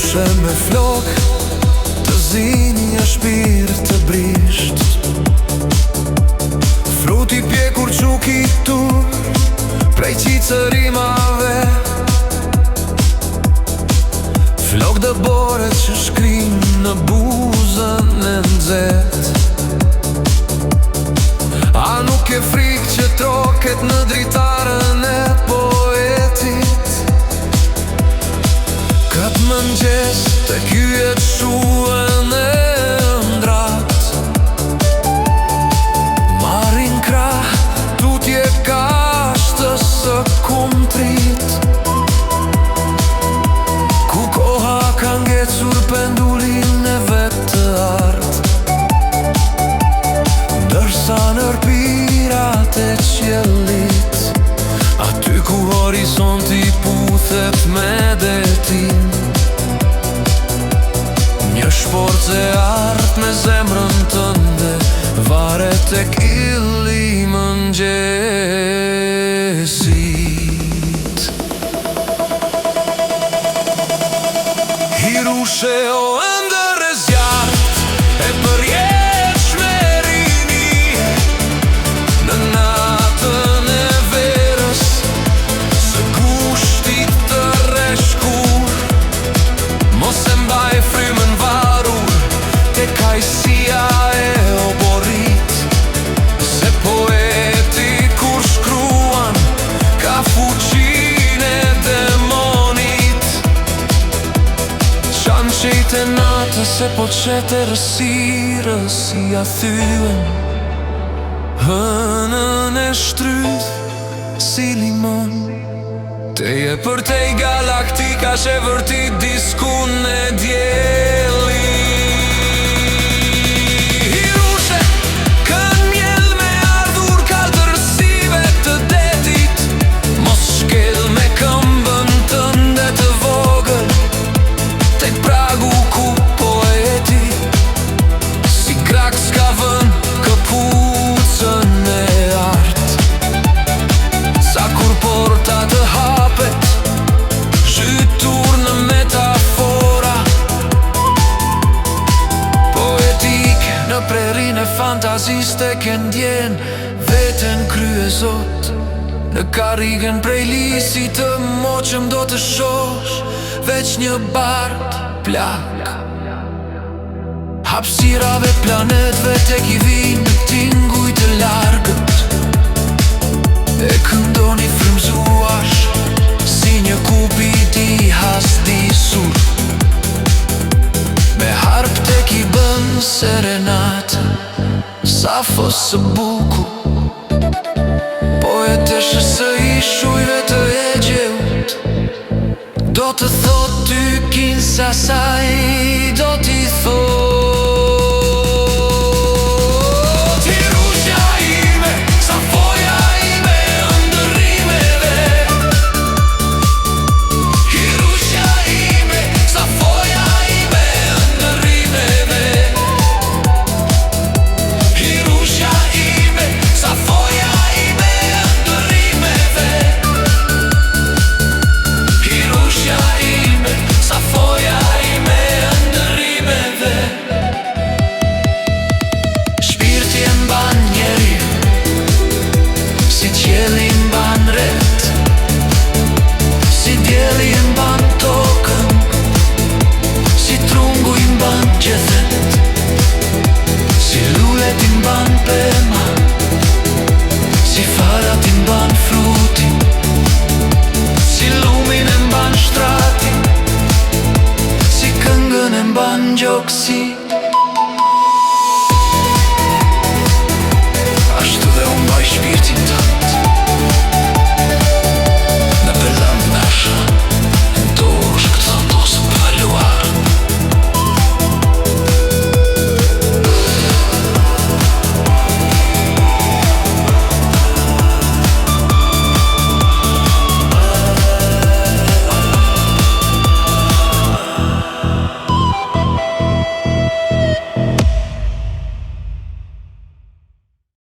Hirushe me flok të zinja shpirt të brisht, fruti pjekur quki tur prej qicërimave, flok dë boret që shkrim në buzën e nxet. A nuk e frik që troket në dritarën e poetit? Këtë mëngjes të kyjet shuen e ndrat, marin krah tutje kashtës së kumtrit, ku koha ka ngecur pendulin e vetë të art, ndërsa nërpirat e qjellit, aty ku horizonti puthet me detin, një shporc e art me zemrën tënde varet tek illi mëngjesit. Hirushe o ëndër e zjarrt e përjetshme rini, në natën e verës së kushtit të rreshkur, mos e mbaj frymën varur te kajsia e oborrit, se poeti kur shkruan ka fuqinë e demonit. Qanqejt e natës e po qete rësirës si a thyen, hënën e shtryth si limon, teje për tej galaktika që vërtit diskun e djeli. Hirushe kën mjell me ardhur kaltërsive të detit, mos shkel me këmbën tënde të vogël tek pragu ku poeti si grak s'ka vën këpucën e art. Sa kur porta të hapet zhytur në metafora poetik, në prerin e fantazis te këndjen veten kryezot, në karrigen prej lisit të moqëm do të shosh veç një bart plak. Hapsirave planetve tek i vin në tinguj të largët, e këndoni frymzuash si një kupi ti hasdisur, me harp tek i bën serenat Safos së buku, poeteshë së ishujve të Egjeut, do të thot ty kin sasaj, do t'i thot Hirusha ime, Safoja ime, ëndërrimeve. Hirusha ime, Safoja ime, ëndërrimeve. Hirusha ime, Safoja ime, ëndërrimeve. Hirusha ime, Safoja ime, ëndërrimeve. Shpirti e mban njeri, si qielli mban ret, si dielli e mban tokën, si trungu i mban gjethet, si lullet i mban pema, si farat i mban frutin, si lumin e mban shtratin, si këngën e mban gjoksi.